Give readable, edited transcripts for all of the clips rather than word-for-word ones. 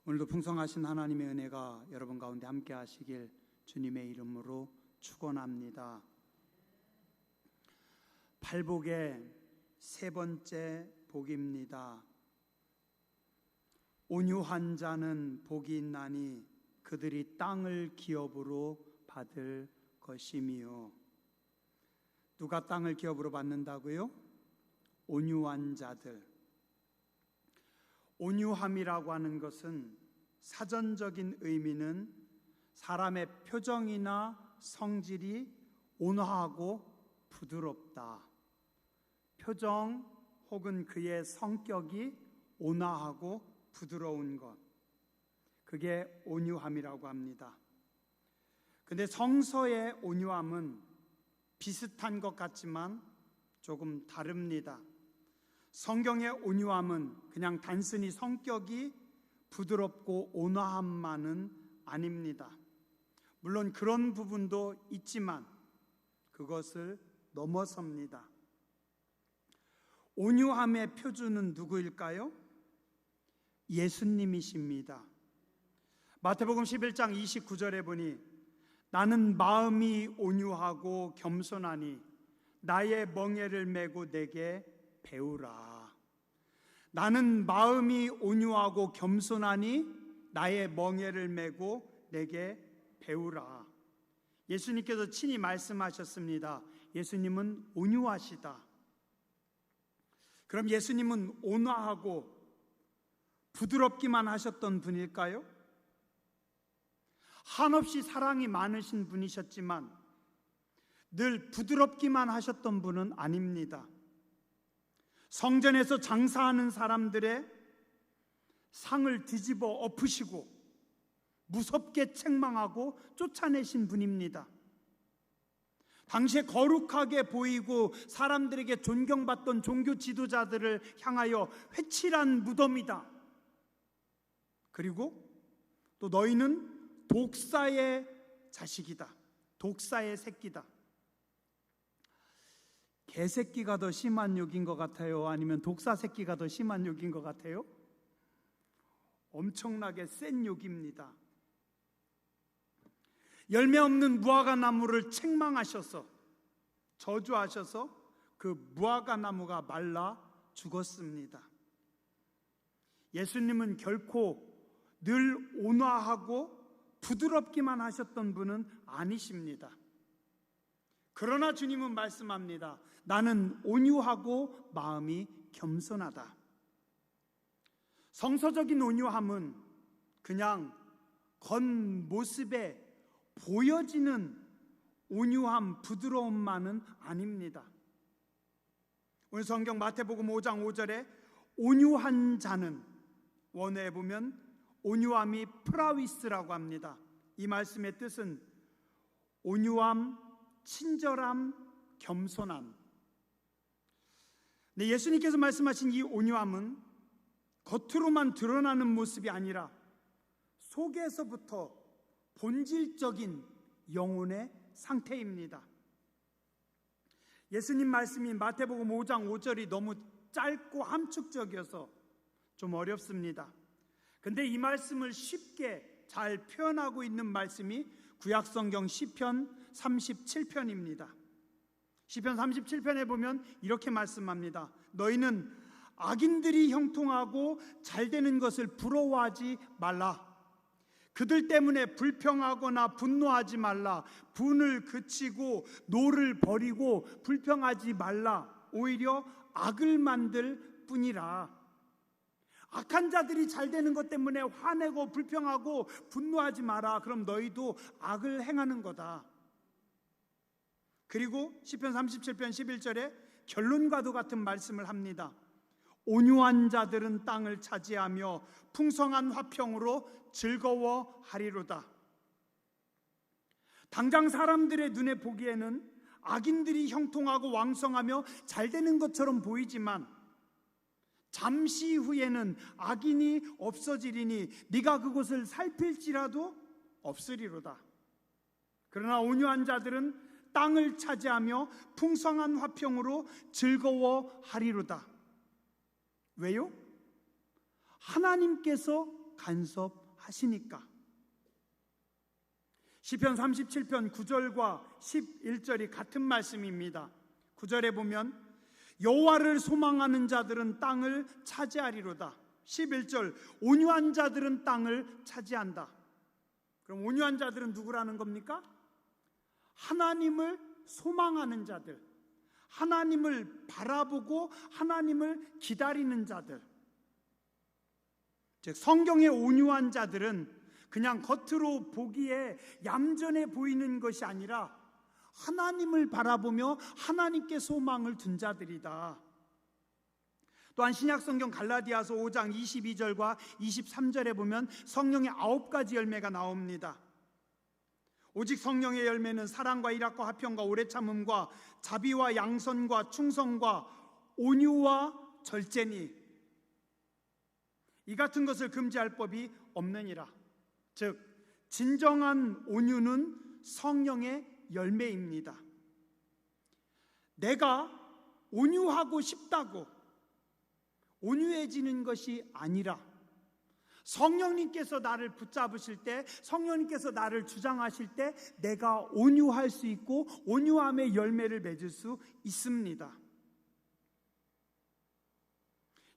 오늘도 풍성하신 하나님의 은혜가 여러분 가운데 함께 하시길 주님의 이름으로 축원합니다. 팔복의 세 번째 복입니다. 온유한 자는 복이 있나니 그들이 땅을 기업으로 받을 것이미요. 누가 땅을 기업으로 받는다고요? 온유한 자들. 온유함이라고 하는 것은 사전적인 의미는 사람의 표정이나 성질이 온화하고 부드럽다. 표정 혹은 그의 성격이 온화하고 부드러운 것. 그게 온유함이라고 합니다. 근데 성서의 온유함은 비슷한 것 같지만 조금 다릅니다. 성경의 온유함은 그냥 단순히 성격이 부드럽고 온화함만은 아닙니다. 물론 그런 부분도 있지만 그것을 넘어섭니다. 온유함의 표준은 누구일까요? 예수님이십니다. 마태복음 11장 29절에 보니 나는 마음이 온유하고 겸손하니 나의 멍에를 메고 내게 배우라. 나는 마음이 온유하고 겸손하니 나의 멍에를 메고 내게 배우라. 예수님께서 친히 말씀하셨습니다. 예수님은 온유하시다. 그럼 예수님은 온화하고 부드럽기만 하셨던 분일까요? 한없이 사랑이 많으신 분이셨지만 늘 부드럽기만 하셨던 분은 아닙니다. 성전에서 장사하는 사람들의 상을 뒤집어 엎으시고 무섭게 책망하고 쫓아내신 분입니다. 당시에 거룩하게 보이고 사람들에게 존경받던 종교 지도자들을 향하여 회칠한 무덤이다. 그리고 또 너희는 독사의 자식이다. 독사의 새끼다. 개새끼가 더 심한 욕인 것 같아요? 아니면 독사 새끼가 더 심한 욕인 것 같아요? 엄청나게 센 욕입니다. 열매 없는 무화과 나무를 책망하셔서 저주하셔서 그 무화과 나무가 말라 죽었습니다. 예수님은 결코 늘 온화하고 부드럽기만 하셨던 분은 아니십니다. 그러나 주님은 말씀합니다. 나는 온유하고 마음이 겸손하다. 성서적인 온유함은 그냥 겉모습에 보여지는 온유함, 부드러움만은 아닙니다. 오늘 성경 마태복음 5장 5절에 온유한 자는, 원어에 보면 온유함이 프라위스라고 합니다. 이 말씀의 뜻은 온유함, 친절함, 겸손함. 네, 예수님께서 말씀하신 이 온유함은 겉으로만 드러나는 모습이 아니라 속에서부터 본질적인 영혼의 상태입니다. 예수님 말씀인 마태복음 5장 5절이 너무 짧고 함축적이어서 좀 어렵습니다. 근데 이 말씀을 쉽게 잘 표현하고 있는 말씀이 구약성경 시편 37편입니다. 시편 37편에 보면 이렇게 말씀합니다. 너희는 악인들이 형통하고 잘되는 것을 부러워하지 말라. 그들 때문에 불평하거나 분노하지 말라. 분을 그치고 노를 버리고 불평하지 말라. 오히려 악을 만들 뿐이라. 악한 자들이 잘되는 것 때문에 화내고 불평하고 분노하지 마라. 그럼 너희도 악을 행하는 거다. 그리고 시편 37편 11절에 결론과도 같은 말씀을 합니다. 온유한 자들은 땅을 차지하며 풍성한 화평으로 즐거워하리로다. 당장 사람들의 눈에 보기에는 악인들이 형통하고 왕성하며 잘되는 것처럼 보이지만 잠시 후에는 악인이 없어지리니 네가 그곳을 살필지라도 없으리로다. 그러나 온유한 자들은 땅을 차지하며 풍성한 화평으로 즐거워하리로다. 왜요? 하나님께서 간섭하시니까. 시편 37편 9절과 11절이 같은 말씀입니다. 9절에 보면 여호와를 소망하는 자들은 땅을 차지하리로다. 11절 온유한 자들은 땅을 차지한다. 그럼 온유한 자들은 누구라는 겁니까? 하나님을 소망하는 자들, 하나님을 바라보고 하나님을 기다리는 자들. 즉 성경의 온유한 자들은 그냥 겉으로 보기에 얌전해 보이는 것이 아니라 하나님을 바라보며 하나님께 소망을 둔 자들이다. 또한 신약성경 갈라디아서 5장 22절과 23절에 보면 성령의 9가지 열매가 나옵니다. 오직 성령의 열매는 사랑과 일합과 화평과 오래 참음과 자비와 양선과 충성과 온유와 절제니 이 같은 것을 금지할 법이 없느니라. 즉 진정한 온유는 성령의 열매입니다. 내가 온유하고 싶다고 온유해지는 것이 아니라 성령님께서 나를 붙잡으실 때, 성령님께서 나를 주장하실 때 내가 온유할 수 있고 온유함의 열매를 맺을 수 있습니다.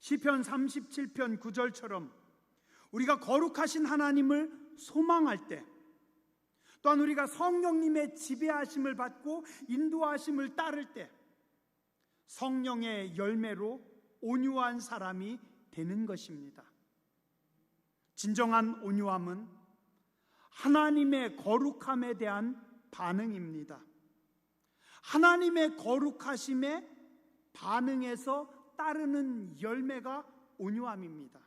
시편 37편 9절처럼 우리가 거룩하신 하나님을 소망할 때, 또한 우리가 성령님의 지배하심을 받고 인도하심을 따를 때 성령의 열매로 온유한 사람이 되는 것입니다. 진정한 온유함은 하나님의 거룩함에 대한 반응입니다. 하나님의 거룩하심에 반응해서 따르는 열매가 온유함입니다.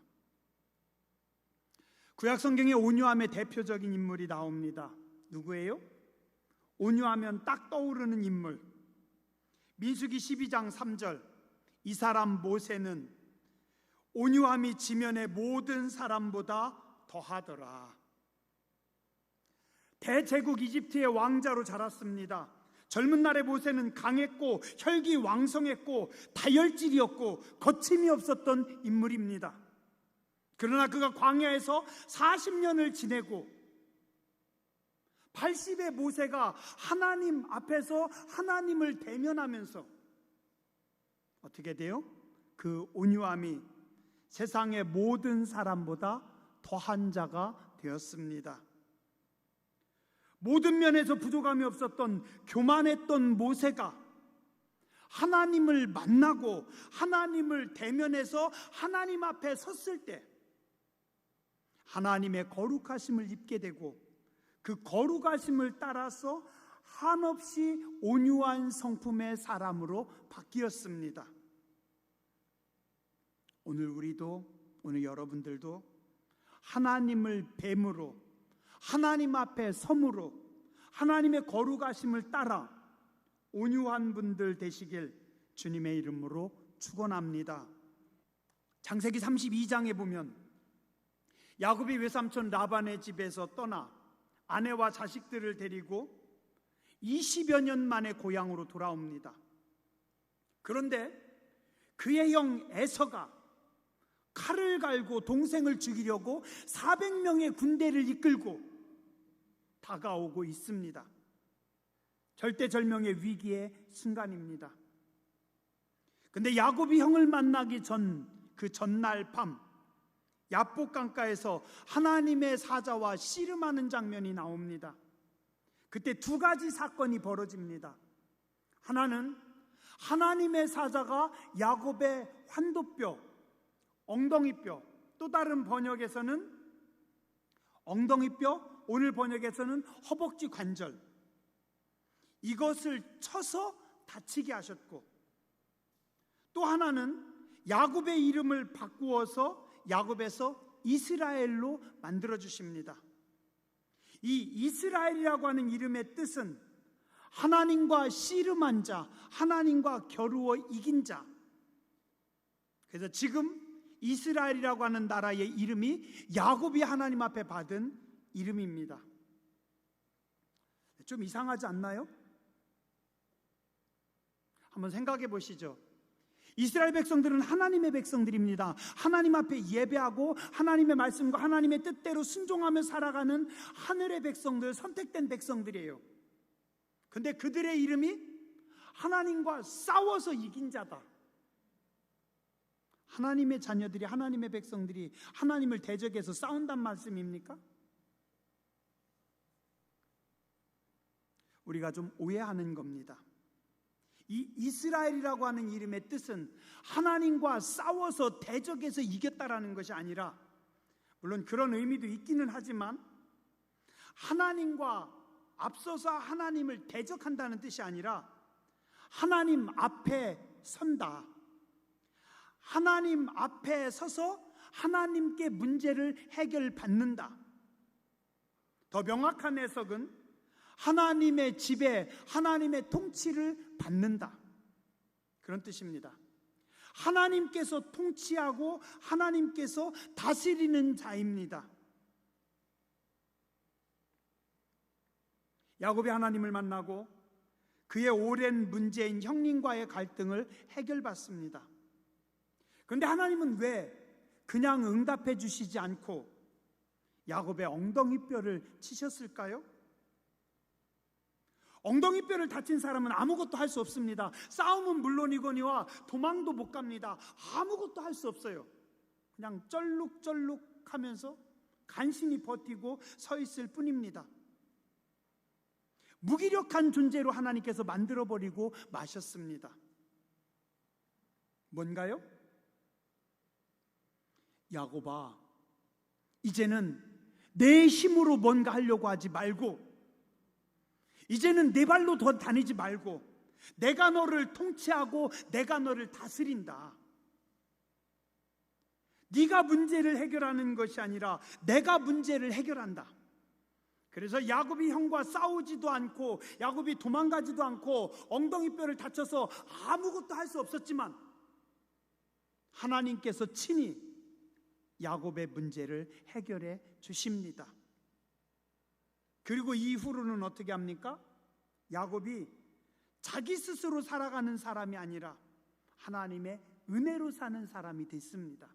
구약성경에 온유함의 대표적인 인물이 나옵니다. 누구예요? 온유하면 딱 떠오르는 인물. 민수기 12장 3절 이 사람 모세는 온유함이 지면의 모든 사람보다 더하더라. 대제국 이집트의 왕자로 자랐습니다. 젊은 날의 모세는 강했고 혈기왕성했고 다혈질이었고 거침이 없었던 인물입니다. 그러나 그가 광야에서 40년을 지내고 80의 모세가 하나님 앞에서 하나님을 대면하면서 어떻게 돼요? 그 온유함이 세상의 모든 사람보다 더한 자가 되었습니다. 모든 면에서 부족함이 없었던 교만했던 모세가 하나님을 만나고 하나님을 대면해서 하나님 앞에 섰을 때 하나님의 거룩하심을 입게 되고 그 거룩하심을 따라서 한없이 온유한 성품의 사람으로 바뀌었습니다. 오늘 우리도, 오늘 여러분들도 하나님을 뱀으로 하나님 앞에 섬으로 하나님의 거룩하심을 따라 온유한 분들 되시길 주님의 이름으로 축원합니다. 창세기 32장에 보면 야곱이 외삼촌 라반의 집에서 떠나 아내와 자식들을 데리고 20여 년 만에 고향으로 돌아옵니다. 그런데 그의 형 에서가 칼을 갈고 동생을 죽이려고 400명의 군대를 이끌고 다가오고 있습니다. 절대절명의 위기의 순간입니다. 그런데 야곱이 형을 만나기 전 그 전날 밤 야복 강가에서 하나님의 사자와 씨름하는 장면이 나옵니다. 그때 두 가지 사건이 벌어집니다. 하나는 하나님의 사자가 야곱의 환도뼈, 엉덩이뼈, 또 다른 번역에서는 엉덩이뼈, 오늘 번역에서는 허벅지 관절, 이것을 쳐서 다치게 하셨고, 또 하나는 야곱의 이름을 바꾸어서 야곱에서 이스라엘로 만들어 주십니다. 이 이스라엘이라고 하는 이름의 뜻은 하나님과 씨름한 자, 하나님과 겨루어 이긴 자. 그래서 지금 이스라엘이라고 하는 나라의 이름이 야곱이 하나님 앞에 받은 이름입니다. 좀 이상하지 않나요? 한번 생각해 보시죠. 이스라엘 백성들은 하나님의 백성들입니다. 하나님 앞에 예배하고 하나님의 말씀과 하나님의 뜻대로 순종하며 살아가는 하늘의 백성들, 선택된 백성들이에요. 근데 그들의 이름이 하나님과 싸워서 이긴 자다. 하나님의 자녀들이, 하나님의 백성들이 하나님을 대적해서 싸운단 말씀입니까? 우리가 좀 오해하는 겁니다. 이 이스라엘이라고 하는 이름의 뜻은 하나님과 싸워서 대적해서 이겼다라는 것이 아니라, 물론 그런 의미도 있기는 하지만, 하나님과 앞서서 하나님을 대적한다는 뜻이 아니라 하나님 앞에 선다. 하나님 앞에 서서 하나님께 문제를 해결받는다. 더 명확한 해석은 하나님의 지배, 하나님의 통치를 받는다, 그런 뜻입니다. 하나님께서 통치하고 하나님께서 다스리는 자입니다. 야곱이 하나님을 만나고 그의 오랜 문제인 형님과의 갈등을 해결받습니다. 그런데 하나님은 왜 그냥 응답해 주시지 않고 야곱의 엉덩이뼈를 치셨을까요? 엉덩이뼈를 다친 사람은 아무것도 할 수 없습니다. 싸움은 물론이거니와 도망도 못 갑니다. 아무것도 할 수 없어요. 그냥 쩔룩쩔룩 하면서 간신히 버티고 서 있을 뿐입니다. 무기력한 존재로 하나님께서 만들어버리고 마셨습니다. 뭔가요? 야곱아, 이제는 내 힘으로 뭔가 하려고 하지 말고, 이제는 내 발로 더 다니지 말고 내가 너를 통치하고 내가 너를 다스린다. 네가 문제를 해결하는 것이 아니라 내가 문제를 해결한다. 그래서 야곱이 형과 싸우지도 않고 야곱이 도망가지도 않고 엉덩이뼈를 다쳐서 아무것도 할 수 없었지만 하나님께서 친히 야곱의 문제를 해결해 주십니다. 그리고 이후로는 어떻게 합니까? 야곱이 자기 스스로 살아가는 사람이 아니라 하나님의 은혜로 사는 사람이 됐습니다.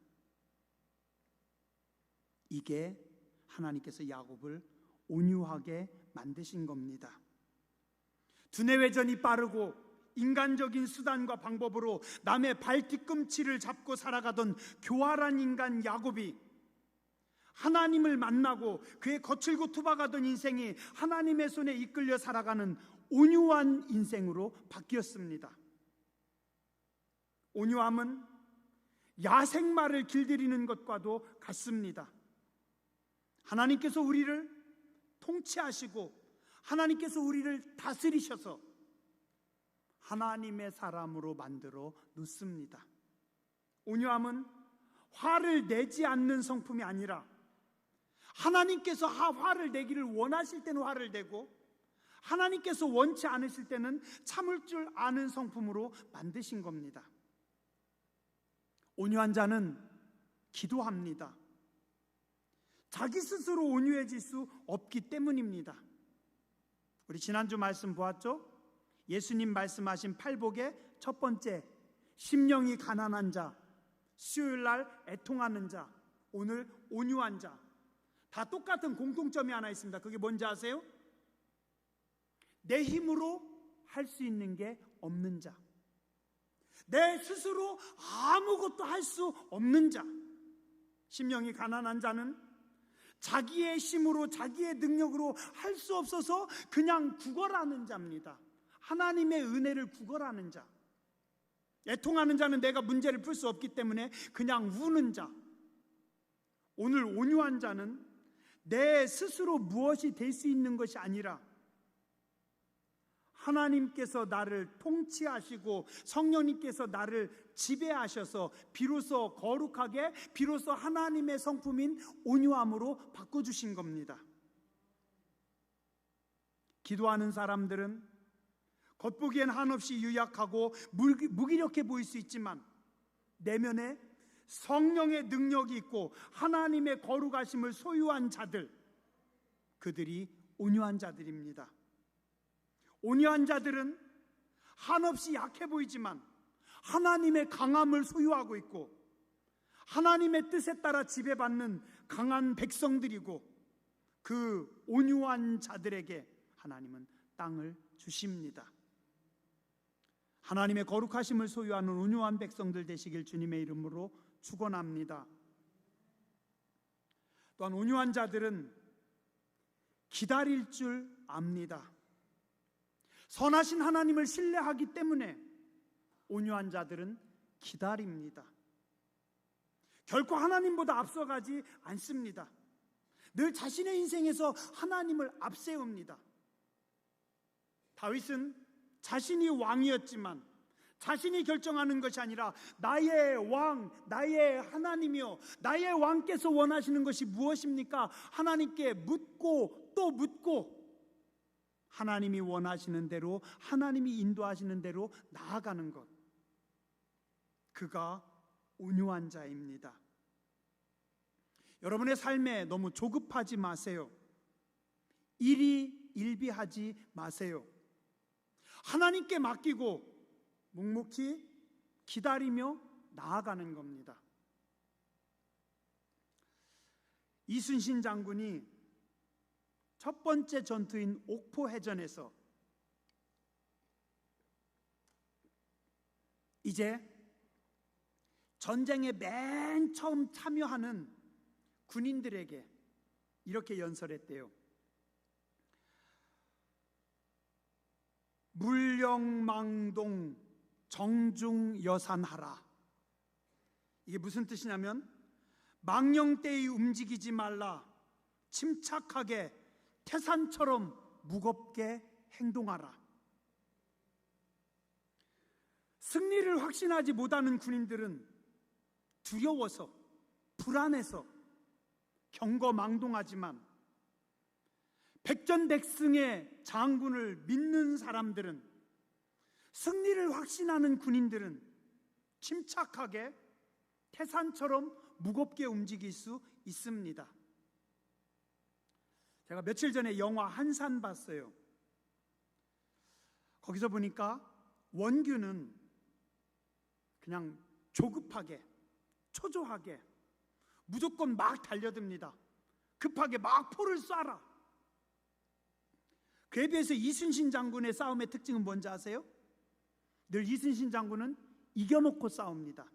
이게 하나님께서 야곱을 온유하게 만드신 겁니다. 두뇌회전이 빠르고 인간적인 수단과 방법으로 남의 발 뒤꿈치를 잡고 살아가던 교활한 인간 야곱이 하나님을 만나고 그의 거칠고 투박하던 인생이 하나님의 손에 이끌려 살아가는 온유한 인생으로 바뀌었습니다. 온유함은 야생마를 길들이는 것과도 같습니다. 하나님께서 우리를 통치하시고 하나님께서 우리를 다스리셔서 하나님의 사람으로 만들어 놓습니다. 온유함은 화를 내지 않는 성품이 아니라 하나님께서 화를 내기를 원하실 때는 화를 내고 하나님께서 원치 않으실 때는 참을 줄 아는 성품으로 만드신 겁니다. 온유한 자는 기도합니다. 자기 스스로 온유해질 수 없기 때문입니다. 우리 지난주 말씀 보았죠? 예수님 말씀하신 팔복의 첫 번째, 심령이 가난한 자, 수요일날 애통하는 자, 오늘 온유한 자, 다 똑같은 공통점이 하나 있습니다. 그게 뭔지 아세요? 내 힘으로 할 수 있는 게 없는 자, 내 스스로 아무것도 할 수 없는 자. 심령이 가난한 자는 자기의 힘으로 자기의 능력으로 할 수 없어서 그냥 구걸하는 자입니다. 하나님의 은혜를 구걸하는 자. 애통하는 자는 내가 문제를 풀 수 없기 때문에 그냥 우는 자. 오늘 온유한 자는 내 스스로 무엇이 될 수 있는 것이 아니라 하나님께서 나를 통치하시고 성령님께서 나를 지배하셔서 비로소 거룩하게, 비로소 하나님의 성품인 온유함으로 바꿔주신 겁니다. 기도하는 사람들은 겉보기엔 한없이 유약하고 무기력해 보일 수 있지만 내면에 성령의 능력이 있고 하나님의 거룩하심을 소유한 자들, 그들이 온유한 자들입니다. 온유한 자들은 한없이 약해 보이지만 하나님의 강함을 소유하고 있고 하나님의 뜻에 따라 지배받는 강한 백성들이고 그 온유한 자들에게 하나님은 땅을 주십니다. 하나님의 거룩하심을 소유하는 온유한 백성들 되시길 주님의 이름으로 축원합니다. 또한 온유한 자들은 기다릴 줄 압니다. 선하신 하나님을 신뢰하기 때문에 온유한 자들은 기다립니다. 결코 하나님보다 앞서가지 않습니다. 늘 자신의 인생에서 하나님을 앞세웁니다. 다윗은 자신이 왕이었지만 자신이 결정하는 것이 아니라 나의 왕, 나의 하나님이요, 나의 왕께서 원하시는 것이 무엇입니까? 하나님께 묻고 또 묻고 하나님이 원하시는 대로, 하나님이 인도하시는 대로 나아가는 것, 그가 온유한 자입니다. 여러분의 삶에 너무 조급하지 마세요. 일희일비하지 마세요. 하나님께 맡기고 묵묵히 기다리며 나아가는 겁니다. 이순신 장군이 첫 번째 전투인 옥포해전에서 이제 전쟁에 맨 처음 참여하는 군인들에게 이렇게 연설했대요. 물령망동 정중여산하라. 이게 무슨 뜻이냐면 망령되이 움직이지 말라. 침착하게 태산처럼 무겁게 행동하라. 승리를 확신하지 못하는 군인들은 두려워서, 불안해서 경거망동하지만 백전백승의 장군을 믿는 사람들은, 승리를 확신하는 군인들은 침착하게 태산처럼 무겁게 움직일 수 있습니다. 제가 며칠 전에 영화 한산 봤어요. 거기서 보니까 원균은 그냥 조급하게, 초조하게 무조건 막 달려듭니다. 급하게 막 포를 쏴라. 그에 비해서 이순신 장군의 싸움의 특징은 뭔지 아세요? 늘 이순신 장군은 이겨놓고 싸웁니다.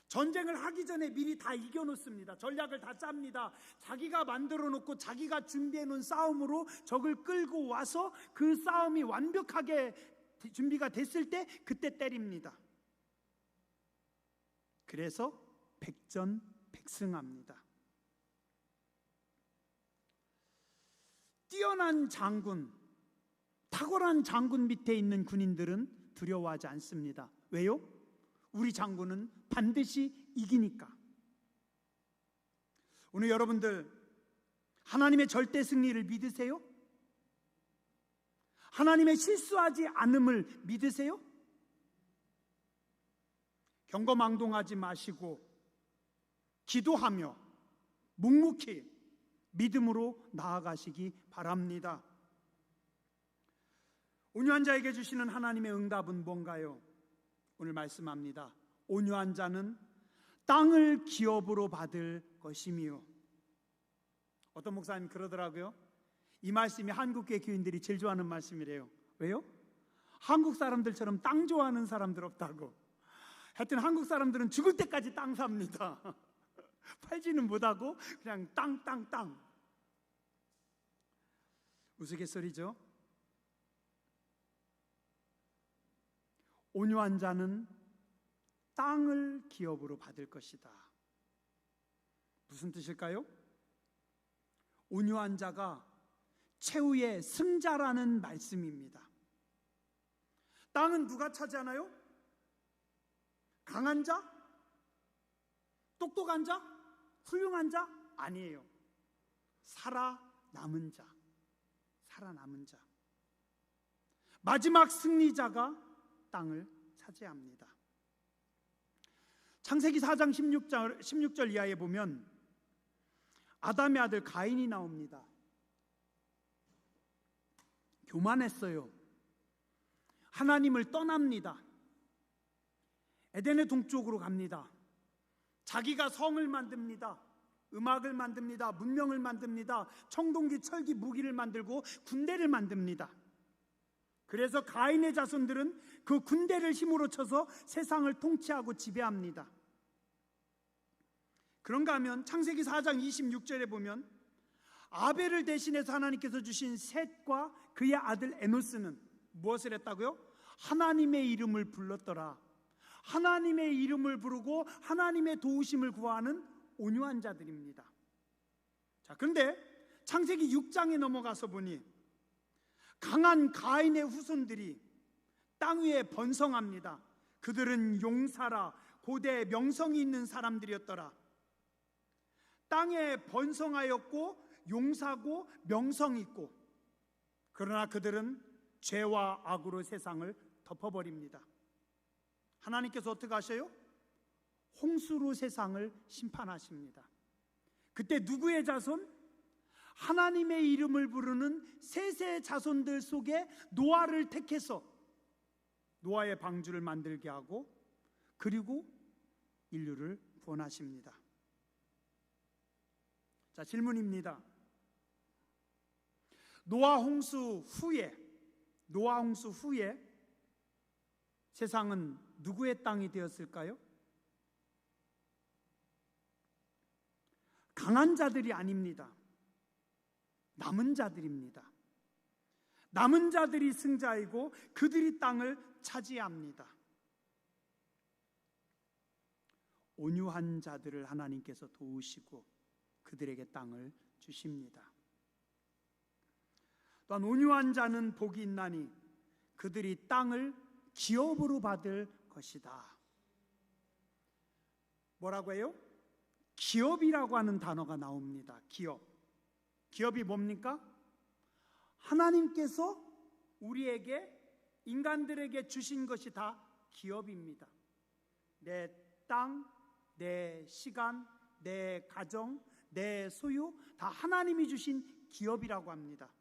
전쟁을 하기 전에 미리 다 이겨놓습니다. 전략을 다 짭니다. 자기가 만들어 놓고 자기가 준비해 놓은 싸움으로 적을 끌고 와서 그 싸움이 완벽하게 준비가 됐을 때 그때 때립니다. 그래서 백전백승합니다. 뛰어난 장군, 탁월한 장군 밑에 있는 군인들은 두려워하지 않습니다. 왜요? 우리 장군은 반드시 이기니까. 오늘 여러분들 하나님의 절대 승리를 믿으세요? 하나님의 실수하지 않음을 믿으세요? 경거망동하지 마시고 기도하며 묵묵히 믿음으로 나아가시기 바랍니다. 온유한 자에게 주시는 하나님의 응답은 뭔가요? 오늘 말씀합니다. 온유한 자는 땅을 기업으로 받을 것이미요. 어떤 목사님 그러더라고요. 이 말씀이 한국교회 교인들이 제일 좋아하는 말씀이래요. 왜요? 한국 사람들처럼 땅 좋아하는 사람들 없다고. 하여튼 한국 사람들은 죽을 때까지 땅 삽니다. 팔지는 못하고 그냥 땅. 우스갯소리죠. 온유한 자는 땅을 기업으로 받을 것이다. 무슨 뜻일까요? 온유한 자가 최후의 승자라는 말씀입니다. 땅은 누가 차지하나요? 강한 자? 똑똑한 자? 훌륭한 자? 아니에요. 살아남은 자. 마지막 승리자가 땅을 차지합니다. 창세기 4장 16절 이하에 보면 아담의 아들 가인이 나옵니다. 교만했어요. 하나님을 떠납니다. 에덴의 동쪽으로 갑니다. 자기가 성을 만듭니다. 음악을 만듭니다. 문명을 만듭니다. 청동기, 철기, 무기를 만들고 군대를 만듭니다. 그래서 가인의 자손들은 그 군대를 힘으로 쳐서 세상을 통치하고 지배합니다. 그런가 하면 창세기 4장 26절에 보면 아벨을 대신해서 하나님께서 주신 셋과 그의 아들 에노스는 무엇을 했다고요? 하나님의 이름을 불렀더라. 하나님의 이름을 부르고 하나님의 도우심을 구하는 온유한 자들입니다. 자, 그런데 창세기 6장에 넘어가서 보니 강한 가인의 후손들이 땅 위에 번성합니다. 그들은 용사라, 고대 명성이 있는 사람들이었더라. 땅에 번성하였고 용사고 명성이 있고, 그러나 그들은 죄와 악으로 세상을 덮어버립니다. 하나님께서 어떻게 하셔요? 홍수로 세상을 심판하십니다. 그때 누구의 자손? 하나님의 이름을 부르는 셋의 자손들 속에 노아를 택해서 노아의 방주를 만들게 하고, 그리고 인류를 구원하십니다. 자, 질문입니다. 노아 홍수 후에 세상은 누구의 땅이 되었을까요? 강한 자들이 아닙니다. 남은 자들입니다. 남은 자들이 승자이고 그들이 땅을 차지합니다. 온유한 자들을 하나님께서 도우시고 그들에게 땅을 주십니다. 또한 온유한 자는 복이 있나니 그들이 땅을 기업으로 받을 것이다. 뭐라고 해요? 기업이라고 하는 단어가 나옵니다. 기업이 뭡니까? 하나님께서 우리에게, 인간들에게 주신 것이 다 기업입니다. 내 땅, 내 시간, 내 가정, 내 소유, 다 하나님이 주신 기업이라고 합니다.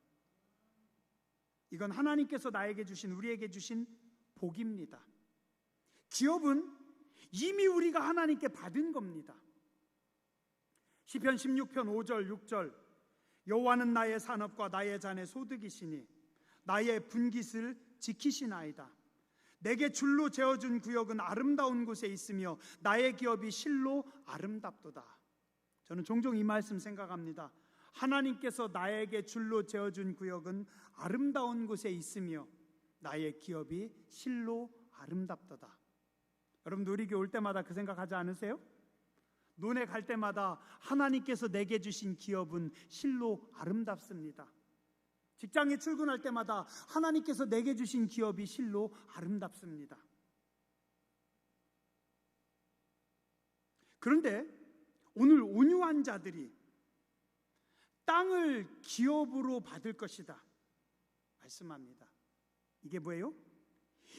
이건 하나님께서 나에게 주신, 우리에게 주신 복입니다. 기업은 이미 우리가 하나님께 받은 겁니다. 시편 16편 5절 6절, 여호와는 나의 산업과 나의 잔의 소득이시니 나의 분깃을 지키시나이다. 내게 줄로 재어준 구역은 아름다운 곳에 있으며 나의 기업이 실로 아름답도다. 저는 종종 이 말씀 생각합니다. 하나님께서 나에게 줄로 재어준 구역은 아름다운 곳에 있으며 나의 기업이 실로 아름답도다. 여러분, 우리 교회 올 때마다 그 생각하지 않으세요? 논에 갈 때마다 하나님께서 내게 주신 기업은 실로 아름답습니다. 직장에 출근할 때마다 하나님께서 내게 주신 기업이 실로 아름답습니다. 그런데 오늘 온유한 자들이 땅을 기업으로 받을 것이다 말씀합니다. 이게 뭐예요?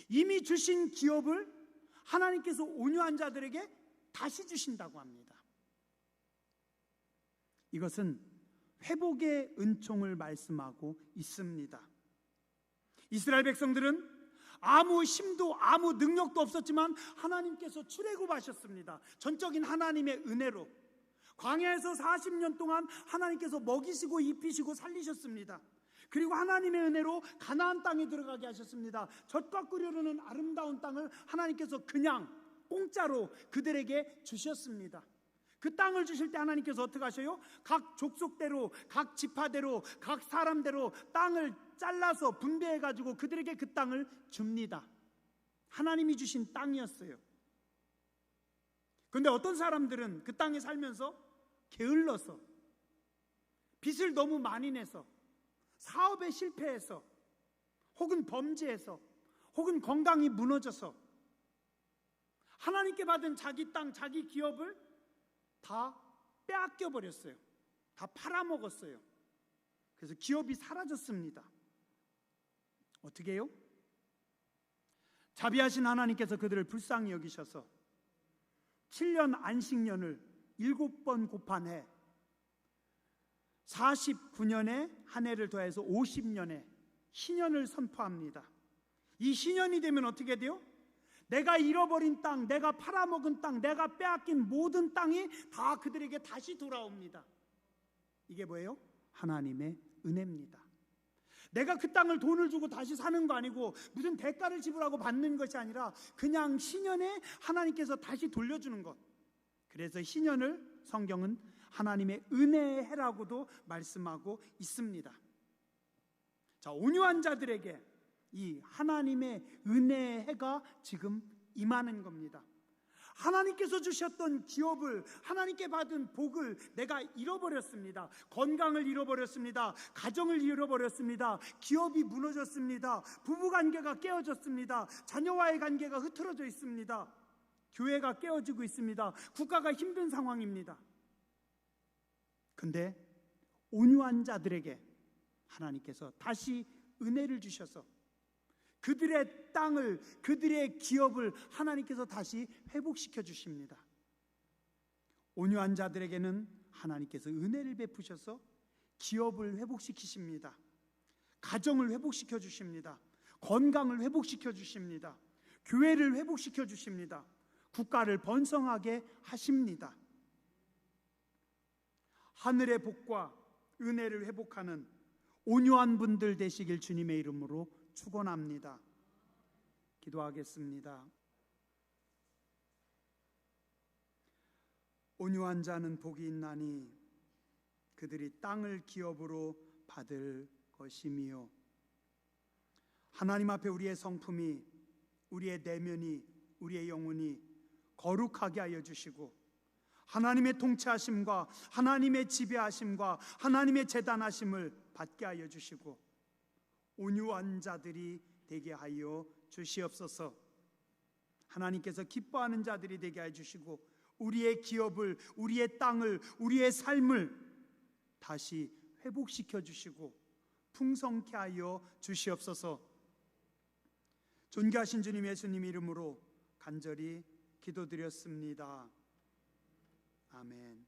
이미 주신 기업을 하나님께서 온유한 자들에게 다시 주신다고 합니다. 이것은 회복의 은총을 말씀하고 있습니다. 이스라엘 백성들은 아무 힘도 아무 능력도 없었지만 하나님께서 출애굽하셨습니다. 전적인 하나님의 은혜로 광야에서 40년 동안 하나님께서 먹이시고 입히시고 살리셨습니다. 그리고 하나님의 은혜로 가나안 땅에 들어가게 하셨습니다. 젖과 꿀이 흐르는 아름다운 땅을 하나님께서 그냥 공짜로 그들에게 주셨습니다. 그 땅을 주실 때 하나님께서 어떻게 하셔요? 각 족속대로, 각 지파대로, 각 사람대로 땅을 잘라서 분배해가지고 그들에게 그 땅을 줍니다. 하나님이 주신 땅이었어요. 그런데 어떤 사람들은 그 땅에 살면서 게을러서, 빚을 너무 많이 내서, 사업에 실패해서, 혹은 범죄해서, 혹은 건강이 무너져서 하나님께 받은 자기 땅, 자기 기업을 다 빼앗겨 버렸어요. 다 팔아먹었어요. 그래서 기업이 사라졌습니다. 어떻게 해요? 자비하신 하나님께서 그들을 불쌍히 여기셔서 7년 안식년을 7번 곱한 해 49년에 한 해를 더해서 50년에 희년을 선포합니다. 이 희년이 되면 어떻게 돼요? 내가 잃어버린 땅, 내가 팔아먹은 땅, 내가 빼앗긴 모든 땅이 다 그들에게 다시 돌아옵니다. 이게 뭐예요? 하나님의 은혜입니다. 내가 그 땅을 돈을 주고 다시 사는 거 아니고 무슨 대가를 지불하고 받는 것이 아니라 그냥 신년에 하나님께서 다시 돌려주는 것. 그래서 신년을 성경은 하나님의 은혜의 해라고도 말씀하고 있습니다. 자, 온유한 자들에게 이 하나님의 은혜의 해가 지금 임하는 겁니다. 하나님께서 주셨던 기업을, 하나님께 받은 복을 내가 잃어버렸습니다. 건강을 잃어버렸습니다. 가정을 잃어버렸습니다. 기업이 무너졌습니다. 부부관계가 깨어졌습니다. 자녀와의 관계가 흐트러져 있습니다. 교회가 깨어지고 있습니다. 국가가 힘든 상황입니다. 근데 온유한 자들에게 하나님께서 다시 은혜를 주셔서 그들의 땅을, 그들의 기업을 하나님께서 다시 회복시켜 주십니다. 온유한 자들에게는 하나님께서 은혜를 베푸셔서 기업을 회복시키십니다. 가정을 회복시켜 주십니다. 건강을 회복시켜 주십니다. 교회를 회복시켜 주십니다. 국가를 번성하게 하십니다. 하늘의 복과 은혜를 회복하는 온유한 분들 되시길 주님의 이름으로 축원합니다. 기도하겠습니다. 온유한 자는 복이 있나니 그들이 땅을 기업으로 받을 것이미요. 하나님 앞에 우리의 성품이, 우리의 내면이, 우리의 영혼이 거룩하게 하여 주시고 하나님의 통치하심과 하나님의 지배하심과 하나님의 재단하심을 받게 하여 주시고 온유한 자들이 되게 하여 주시옵소서. 하나님께서 기뻐하는 자들이 되게 하여 주시고 우리의 기업을, 우리의 땅을, 우리의 삶을 다시 회복시켜 주시고 풍성케 하여 주시옵소서. 존귀하신 주님 예수님 이름으로 간절히 기도드렸습니다. 아멘.